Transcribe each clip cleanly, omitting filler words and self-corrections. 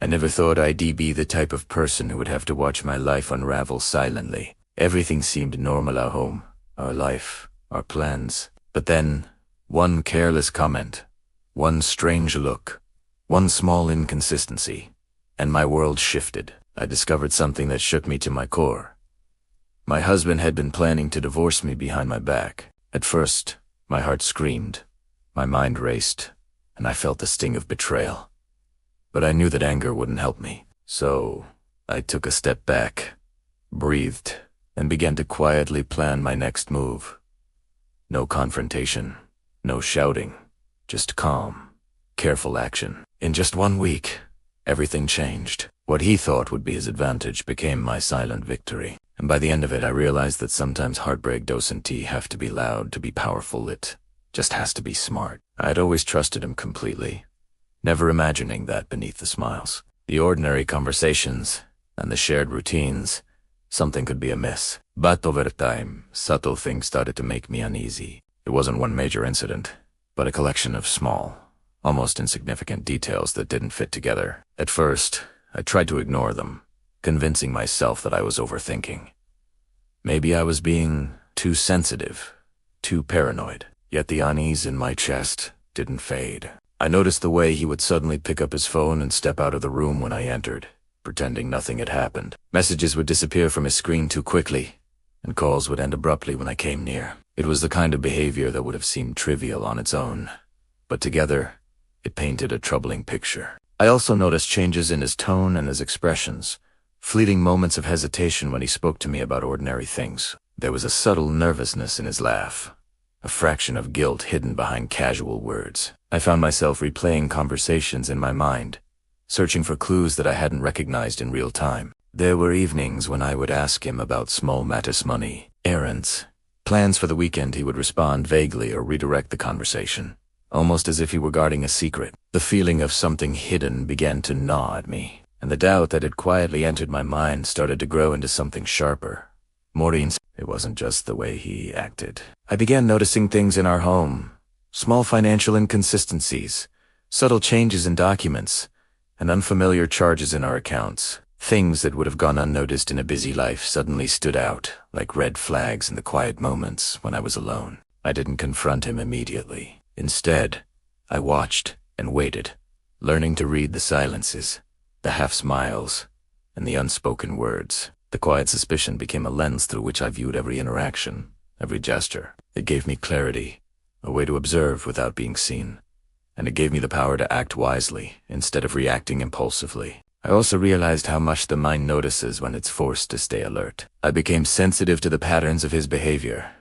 I never thought I'd be the type of person who would have to watch my life unravel silently. Everything seemed normal at home, our life, our plans. But then, one careless comment, one strange look, one small inconsistency, and my world shifted. I discovered something that shook me to my core. My husband had been planning to divorce me behind my back. At first, my heart screamed, my mind raced, and I felt the sting of betrayal. But I knew that anger wouldn't help me. So, I took a step back, breathed, and began to quietly plan my next move. No confrontation, no shouting, just calm, careful action. In just 1 week, everything changed. What he thought would be his advantage became my silent victory. And by the end of it, I realized that sometimes heartbreak doesn't have to be loud to be powerful. It just has to be smart. I had always trusted him completely, never imagining that beneath the smiles, the ordinary conversations, and the shared routines, something could be amiss. But over time, subtle things started to make me uneasy. It wasn't one major incident, but a collection of small, almost insignificant details that didn't fit together. At first, I tried to ignore them, convincing myself that I was overthinking. Maybe I was being too sensitive, too paranoid. Yet the unease in my chest didn't fade. I noticed the way he would suddenly pick up his phone and step out of the room when I entered, pretending nothing had happened. Messages would disappear from his screen too quickly, and calls would end abruptly when I came near. It was the kind of behavior that would have seemed trivial on its own, but together, it painted a troubling picture. I also noticed changes in his tone and his expressions, fleeting moments of hesitation when he spoke to me about ordinary things. There was a subtle nervousness in his laugh, a fraction of guilt hidden behind casual words. I found myself replaying conversations in my mind, searching for clues that I hadn't recognized in real time. There were evenings when I would ask him about small matters, money, errands, plans for the weekend. He would respond vaguely or redirect the conversation, almost as if he were guarding a secret. The feeling of something hidden began to gnaw at me, and the doubt that had quietly entered my mind started to grow into something sharper, more intense. It wasn't just the way he acted. I began noticing things in our home, small financial inconsistencies, subtle changes in documents, and unfamiliar charges in our accounts. Things that would have gone unnoticed in a busy life suddenly stood out like red flags in the quiet moments when I was alone. I didn't confront him immediately. Instead, I watched and waited, learning to read the silences, the half-smiles, and the unspoken words. The quiet suspicion became a lens through which I viewed every interaction, every gesture. It gave me clarity, a way to observe without being seen, and it gave me the power to act wisely instead of reacting impulsively. I also realized how much the mind notices when it's forced to stay alert. I became sensitive to the patterns of his behavior,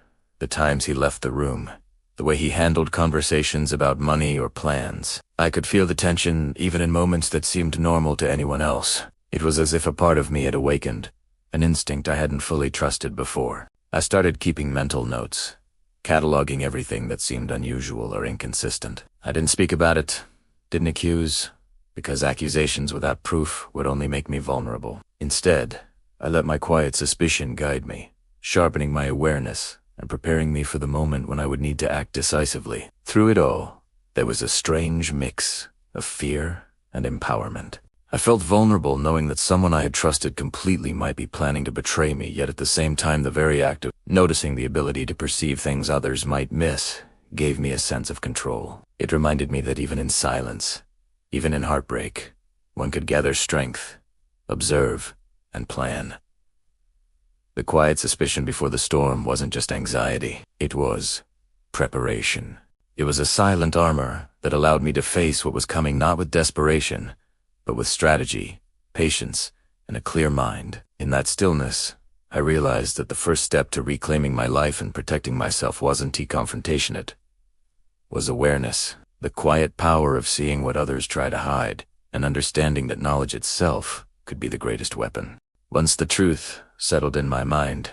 the times he left the room, the way he handled conversations about money or plans. I could feel the tension even in moments that seemed normal to anyone else. It was as if a part of me had awakened, an instinct I hadn't fully trusted before. I started keeping mental notes, cataloging everything that seemed unusual or inconsistent. I didn't speak about it, didn't accuse, because accusations without proof would only make me vulnerable. Instead, I let my quiet suspicion guide me, sharpening my awareness and preparing me for the moment when I would need to act decisively. Through it all, there was a strange mix of fear and empowerment. I felt vulnerable knowing that someone I had trusted completely might be planning to betray me, yet at the same time the very act of noticing the ability to perceive things others might miss gave me a sense of control. It reminded me that even in silence, even in heartbreak, one could gather strength, observe, and plan. The quiet suspicion before the storm wasn't just anxiety, it was preparation. It was a silent armor that allowed me to face what was coming not with desperation, but with strategy, patience, and a clear mind. In that stillness, I realized that the first step to reclaiming my life and protecting myself wasn't confrontation, it was awareness, the quiet power of seeing what others try to hide, and understanding that knowledge itself could be the greatest weapon. Once the truth settled in my mind,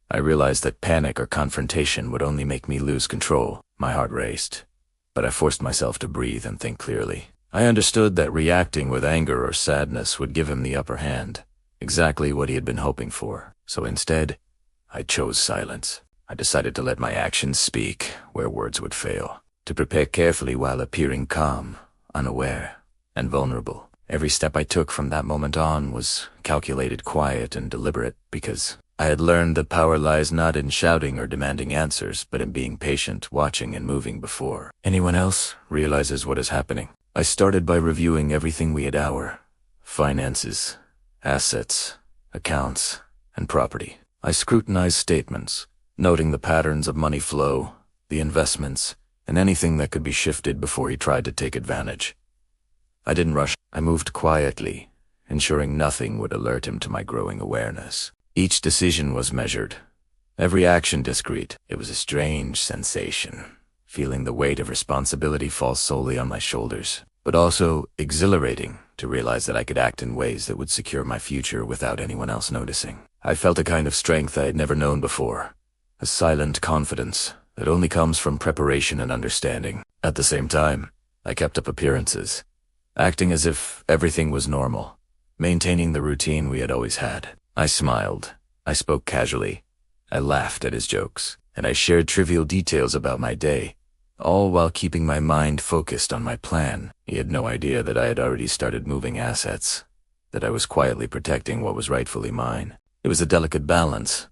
I realized that panic or confrontation would only make me lose control. My heart raced, but I forced myself to breathe and think clearly. I understood that reacting with anger or sadness would give him the upper hand, exactly what he had been hoping for. So instead, I chose silence. I decided to let my actions speak where words would fail, to prepare carefully while appearing calm, unaware, and vulnerable. Every step I took from that moment on was calculated, quiet, and deliberate, because I had learned that power lies not in shouting or demanding answers, but in being patient, watching, and moving before anyone else realizes what is happening. I started by reviewing everything we had: our finances, assets, accounts, and property. I scrutinized statements, noting the patterns of money flow, the investments, and anything that could be shifted before he tried to take advantage. I didn't rush. I moved quietly, ensuring nothing would alert him to my growing awareness. Each decision was measured, every action discreet. It was a strange sensation, feeling the weight of responsibility fall solely on my shoulders, but also exhilarating to realize that I could act in ways that would secure my future without anyone else noticing. I felt a kind of strength I had never known before, a silent confidence that only comes from preparation and understanding. At the same time, I kept up appearances, acting as if everything was normal, maintaining the routine we had always had. I smiled, I spoke casually, I laughed at his jokes, and I shared trivial details about my day, all while keeping my mind focused on my plan. He had no idea that I had already started moving assets, that I was quietly protecting what was rightfully mine. It was a delicate balance,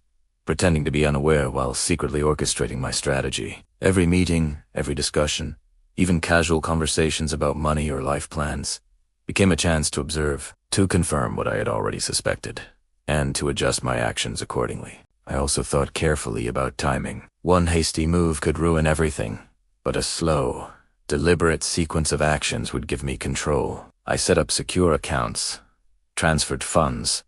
pretending to be unaware while secretly orchestrating my strategy. Every meeting, every discussion, even casual conversations about money or life plans, became a chance to observe, to confirm what I had already suspected, and to adjust my actions accordingly. I also thought carefully about timing. One hasty move could ruin everything, but a slow, deliberate sequence of actions would give me control. I set up secure accounts, transferred funds,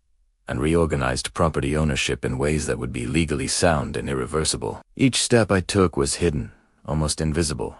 and reorganized property ownership in ways that would be legally sound and irreversible. Each step I took was hidden, almost invisible,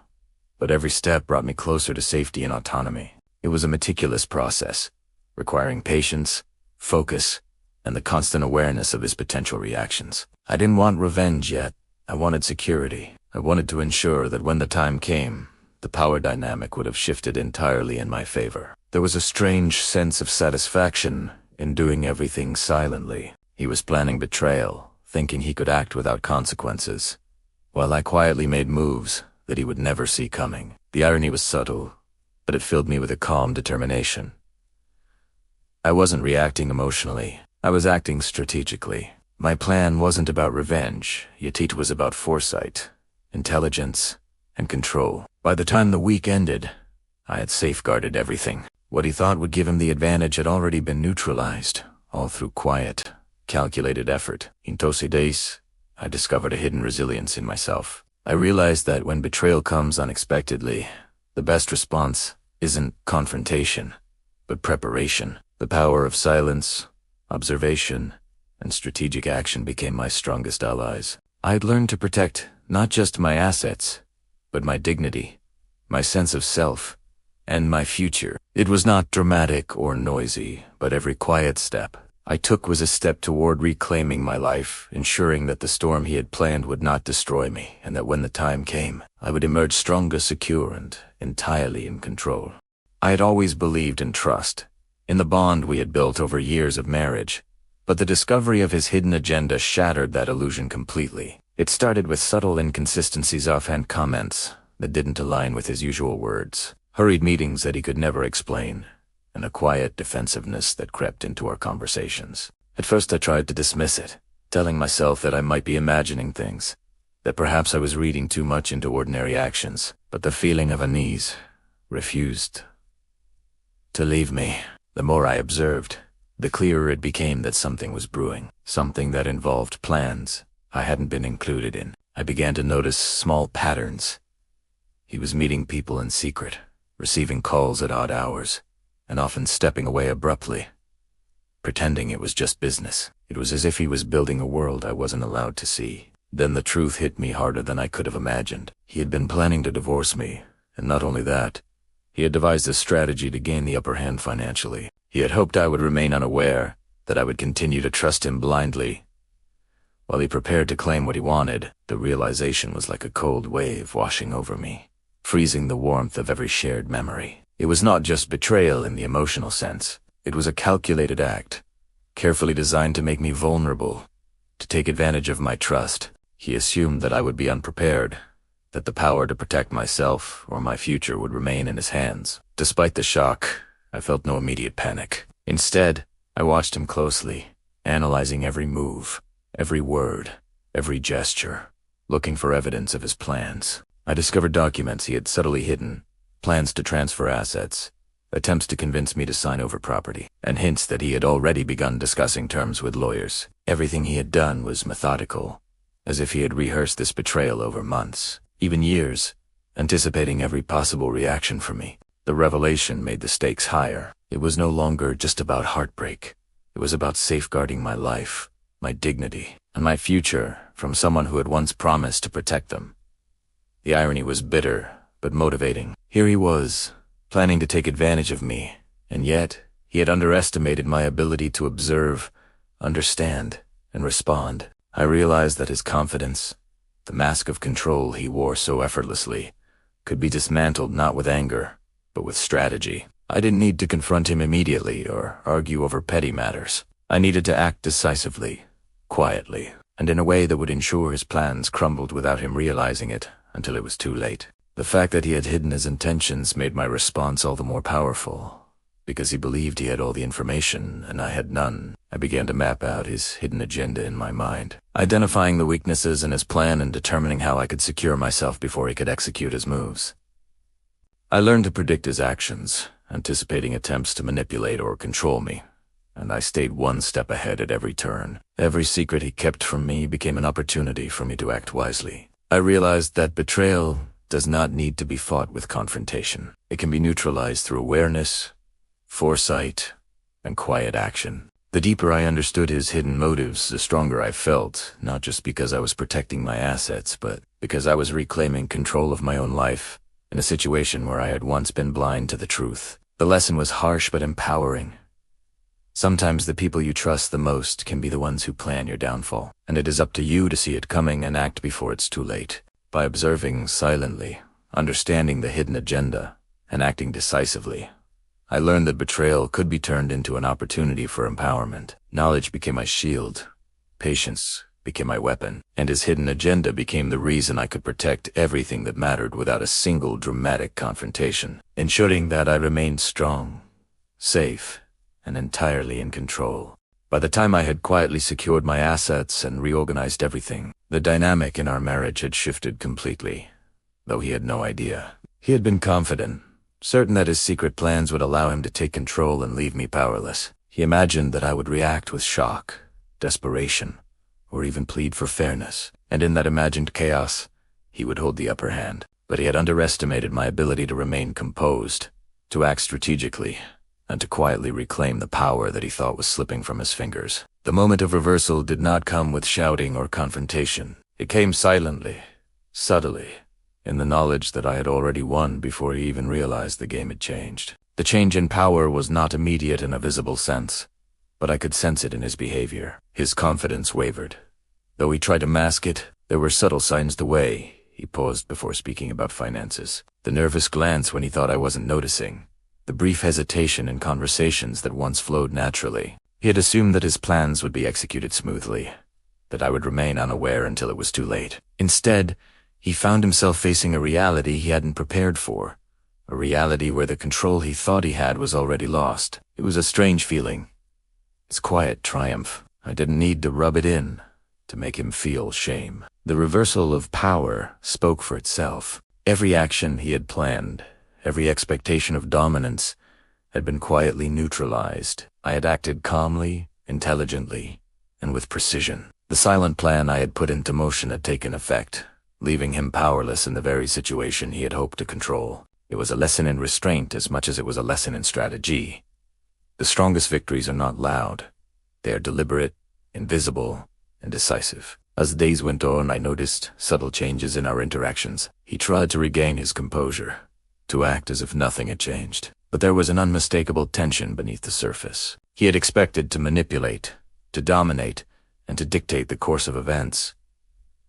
but every step brought me closer to safety and autonomy. It was a meticulous process, requiring patience, focus, and the constant awareness of his potential reactions. I didn't want revenge yet. I wanted security. I wanted to ensure that when the time came, the power dynamic would have shifted entirely in my favor. There was a strange sense of satisfaction in doing everything silently. He was planning betrayal, thinking he could act without consequences, while I quietly made moves that he would never see coming. The irony was subtle, but it filled me with a calm determination. I wasn't reacting emotionally. I was acting strategically. My plan wasn't about revenge, yet it was about foresight, intelligence, and control. By the time the week ended, I had safeguarded everything. What he thought would give him the advantage had already been neutralized, all through quiet, calculated effort. In those days, I discovered a hidden resilience in myself. I realized that when betrayal comes unexpectedly, the best response isn't confrontation, but preparation. The power of silence, observation, and strategic action became my strongest allies. I had learned to protect not just my assets, but my dignity, my sense of self, and my future. It was not dramatic or noisy, but every quiet step I took was a step toward reclaiming my life, ensuring that the storm he had planned would not destroy me, and that when the time came, I would emerge stronger, secure, and entirely in control. I had always believed in trust, in the bond we had built over years of marriage, but the discovery of his hidden agenda shattered that illusion completely. It started with subtle inconsistencies, offhand comments that didn't align with his usual words, hurried meetings that he could never explain, and a quiet defensiveness that crept into our conversations. At first I tried to dismiss it, telling myself that I might be imagining things, that perhaps I was reading too much into ordinary actions, but the feeling of unease refused to leave me. The more I observed, the clearer it became that something was brewing, something that involved plans I hadn't been included in. I began to notice small patterns. He was meeting people in secret, receiving calls at odd hours, and often stepping away abruptly, pretending it was just business. It was as if he was building a world I wasn't allowed to see. Then the truth hit me harder than I could have imagined. He had been planning to divorce me, and not only that, he had devised a strategy to gain the upper hand financially. He had hoped I would remain unaware, that I would continue to trust him blindly. While he prepared to claim what he wanted, the realization was like a cold wave washing over me, freezing the warmth of every shared memory. It was not just betrayal in the emotional sense. It was a calculated act, carefully designed to make me vulnerable, to take advantage of my trust. He assumed that I would be unprepared, that the power to protect myself or my future would remain in his hands. Despite the shock, I felt no immediate panic. Instead, I watched him closely, analyzing every move, every word, every gesture, looking for evidence of his plans. I discovered documents he had subtly hidden, plans to transfer assets, attempts to convince me to sign over property, and hints that he had already begun discussing terms with lawyers. Everything he had done was methodical, as if he had rehearsed this betrayal over months, even years, anticipating every possible reaction from me. The revelation made the stakes higher. It was no longer just about heartbreak. It was about safeguarding my life, my dignity, and my future from someone who had once promised to protect them. The irony was bitter, but motivating. Here he was, planning to take advantage of me, and yet he had underestimated my ability to observe, understand, and respond. I realized that his confidence, the mask of control he wore so effortlessly, could be dismantled not with anger, but with strategy. I didn't need to confront him immediately or argue over petty matters. I needed to act decisively, quietly, and in a way that would ensure his plans crumbled without him realizing it until it was too late. The fact that he had hidden his intentions made my response all the more powerful, because he believed he had all the information and I had none. I began to map out his hidden agenda in my mind, identifying the weaknesses in his plan and determining how I could secure myself before he could execute his moves. I learned to predict his actions, anticipating attempts to manipulate or control me, and I stayed one step ahead at every turn. Every secret he kept from me became an opportunity for me to act wisely. I realized that betrayal does not need to be fought with confrontation. It can be neutralized through awareness, foresight, and quiet action. The deeper I understood his hidden motives, the stronger I felt, not just because I was protecting my assets, but because I was reclaiming control of my own life in a situation where I had once been blind to the truth. The lesson was harsh but empowering. Sometimes the people you trust the most can be the ones who plan your downfall, and it is up to you to see it coming and act before it's too late. By observing silently, understanding the hidden agenda, and acting decisively, I learned that betrayal could be turned into an opportunity for empowerment. Knowledge became my shield, patience became my weapon, and his hidden agenda became the reason I could protect everything that mattered without a single dramatic confrontation, ensuring that I remained strong, safe, and entirely in control. By the time I had quietly secured my assets and reorganized everything, the dynamic in our marriage had shifted completely, though he had no idea. He had been confident, certain that his secret plans would allow him to take control and leave me powerless. He imagined that I would react with shock, desperation, or even plead for fairness, and in that imagined chaos, he would hold the upper hand. But he had underestimated my ability to remain composed, to act strategically, and to quietly reclaim the power that he thought was slipping from his fingers. The moment of reversal did not come with shouting or confrontation. It came silently, subtly, in the knowledge that I had already won before he even realized the game had changed. The change in power was not immediate in a visible sense, but I could sense it in his behavior. His confidence wavered. Though he tried to mask it, there were subtle signs the way. He paused before speaking about finances. The nervous glance when he thought I wasn't noticing. The brief hesitation in conversations that once flowed naturally. He had assumed that his plans would be executed smoothly, that I would remain unaware until it was too late. Instead, he found himself facing a reality he hadn't prepared for, a reality where the control he thought he had was already lost. It was a strange feeling. His quiet triumph. I didn't need to rub it in to make him feel shame. The reversal of power spoke for itself. Every action he had planned, every expectation of dominance, had been quietly neutralized. I had acted calmly, intelligently, and with precision. The silent plan I had put into motion had taken effect, leaving him powerless in the very situation he had hoped to control. It was a lesson in restraint as much as it was a lesson in strategy. The strongest victories are not loud. They are deliberate, invisible, and decisive. As the days went on, I noticed subtle changes in our interactions. He tried to regain his composure, to act as if nothing had changed. But there was an unmistakable tension beneath the surface. He had expected to manipulate, to dominate, and to dictate the course of events.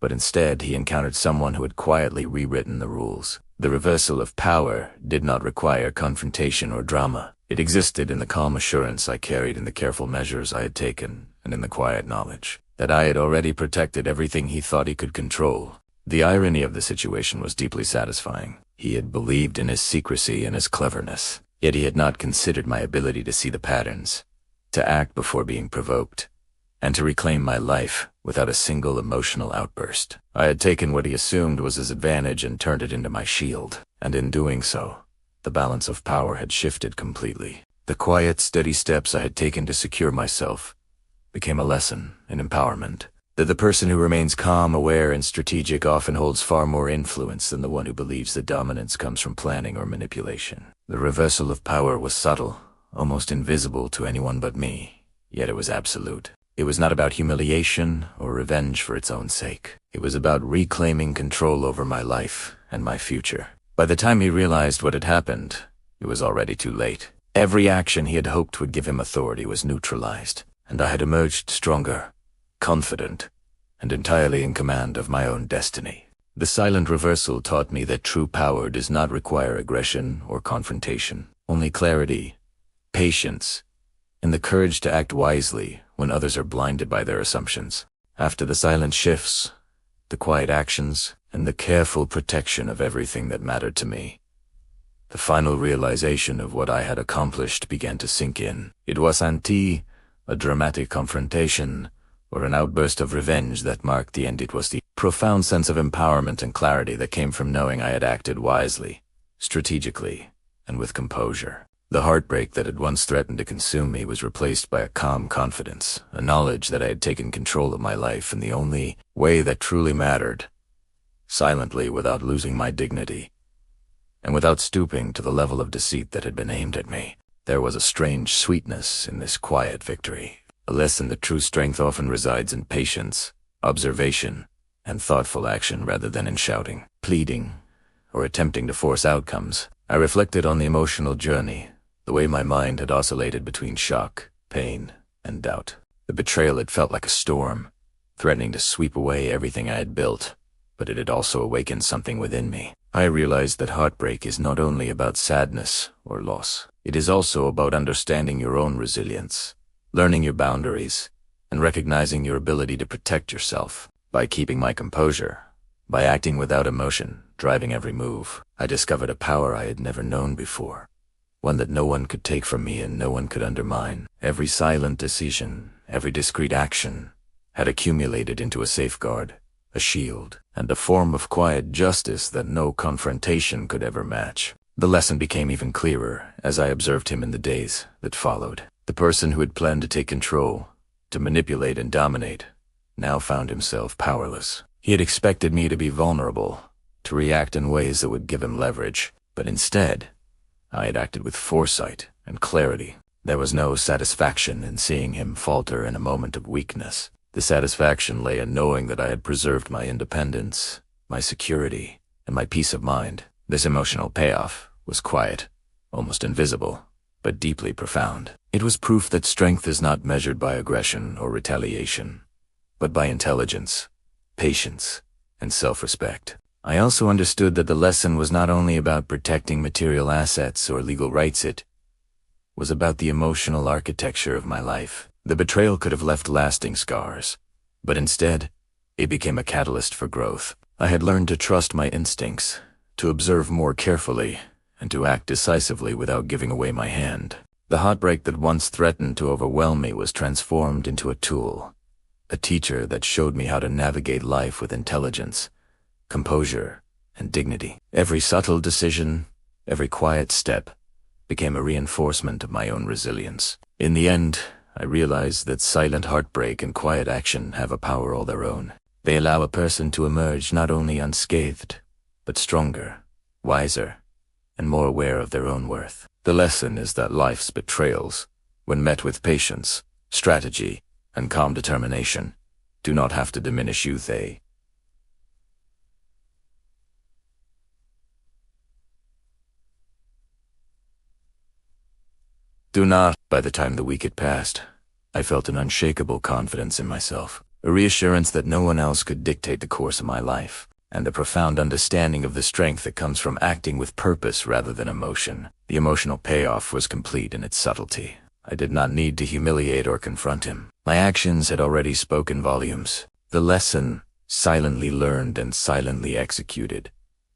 But instead, he encountered someone who had quietly rewritten the rules. The reversal of power did not require confrontation or drama. It existed in the calm assurance I carried in the careful measures I had taken, and in the quiet knowledge that I had already protected everything he thought he could control. The irony of the situation was deeply satisfying. He had believed in his secrecy and his cleverness, Yet he had not considered my ability to see the patterns, to act before being provoked, and to reclaim my life without a single emotional outburst. I had taken what he assumed was his advantage and turned it into my shield, and in doing so, the balance of power had shifted completely. The quiet, steady steps I had taken to secure myself became a lesson in empowerment, that the person who remains calm, aware, and strategic often holds far more influence than the one who believes that dominance comes from planning or manipulation. The reversal of power was subtle, almost invisible to anyone but me, yet it was absolute. It was not about humiliation or revenge for its own sake. It was about reclaiming control over my life and my future. By the time he realized what had happened, it was already too late. Every action he had hoped would give him authority was neutralized, and I had emerged stronger, confident, and entirely in command of my own destiny. The silent reversal taught me that true power does not require aggression or confrontation, only clarity, patience, and the courage to act wisely when others are blinded by their assumptions. After the silent shifts, the quiet actions, and the careful protection of everything that mattered to me, the final realization of what I had accomplished began to sink in. It wasn't a dramatic confrontation or an outburst of revenge that marked the end. It was the profound sense of empowerment and clarity that came from knowing I had acted wisely, strategically, and with composure. The heartbreak that had once threatened to consume me was replaced by a calm confidence, a knowledge that I had taken control of my life in the only way that truly mattered, silently, without losing my dignity, and without stooping to the level of deceit that had been aimed at me. There was a strange sweetness in this quiet victory, a lesson that true strength often resides in patience, observation, and thoughtful action rather than in shouting, pleading, or attempting to force outcomes. I reflected on the emotional journey, the way my mind had oscillated between shock, pain, and doubt. The betrayal had felt like a storm, threatening to sweep away everything I had built, but it had also awakened something within me. I realized that heartbreak is not only about sadness or loss. It is also about understanding your own resilience, learning your boundaries, and recognizing your ability to protect yourself. By keeping my composure, by acting without emotion, driving every move, I discovered a power I had never known before, one that no one could take from me and no one could undermine. Every silent decision, every discreet action, had accumulated into a safeguard, a shield, and a form of quiet justice that no confrontation could ever match. The lesson became even clearer as I observed him in the days that followed. The person who had planned to take control, to manipulate and dominate, now found himself powerless. He had expected me to be vulnerable, to react in ways that would give him leverage, but instead, I had acted with foresight and clarity. There was no satisfaction in seeing him falter in a moment of weakness. The satisfaction lay in knowing that I had preserved my independence, my security, and my peace of mind. This emotional payoff was quiet, almost invisible, but deeply profound. It was proof that strength is not measured by aggression or retaliation, but by intelligence, patience, and self-respect. I also understood that the lesson was not only about protecting material assets or legal rights, it was about the emotional architecture of my life. The betrayal could have left lasting scars, but instead, it became a catalyst for growth. I had learned to trust my instincts, to observe more carefully, and to act decisively without giving away my hand. The heartbreak that once threatened to overwhelm me was transformed into a tool, a teacher that showed me how to navigate life with intelligence, composure, and dignity. Every subtle decision, every quiet step, became a reinforcement of my own resilience. In the end, I realized that silent heartbreak and quiet action have a power all their own. They allow a person to emerge not only unscathed, but stronger, wiser, and more aware of their own worth. The lesson is that life's betrayals, when met with patience, strategy, and calm determination, do not have to diminish you. They do not. By the time the week had passed, I felt an unshakable confidence in myself, a reassurance that no one else could dictate the course of my life, and a profound understanding of the strength that comes from acting with purpose rather than emotion. The emotional payoff was complete in its subtlety. I did not need to humiliate or confront him. My actions had already spoken volumes. The lesson, silently learned and silently executed,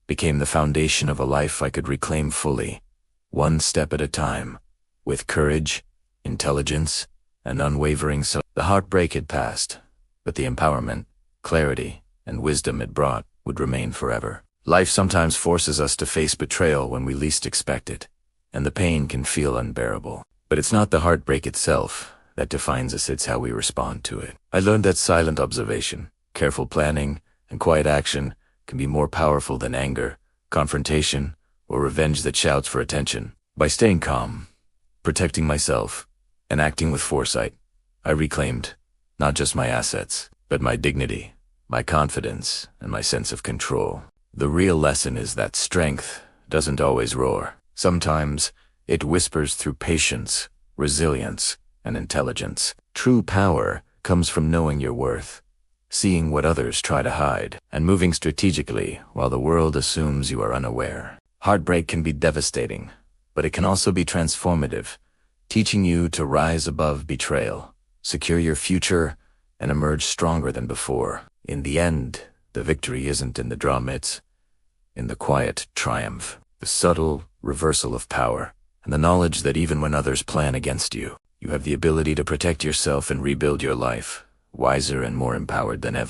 became the foundation of a life I could reclaim fully, one step at a time, with courage, intelligence, and unwavering so. The heartbreak had passed, but the empowerment, clarity, and wisdom it brought would remain forever. Life sometimes forces us to face betrayal when we least expect it, and the pain can feel unbearable. But it's not the heartbreak itself that defines us, it's how we respond to it. I learned that silent observation, careful planning, and quiet action can be more powerful than anger, confrontation, or revenge that shouts for attention. By staying calm, protecting myself, and acting with foresight, I reclaimed not just my assets, but my dignity, my confidence, and my sense of control. The real lesson is that strength doesn't always roar. Sometimes it whispers through patience, resilience, and intelligence. True power comes from knowing your worth, seeing what others try to hide, and moving strategically while the world assumes you are unaware. Heartbreak can be devastating, but it can also be transformative, teaching you to rise above betrayal, secure your future, and emerge stronger than before. In the end, the victory isn't in the drama, it's in the quiet triumph, the subtle reversal of power, and the knowledge that even when others plan against you, you have the ability to protect yourself and rebuild your life, wiser and more empowered than ever.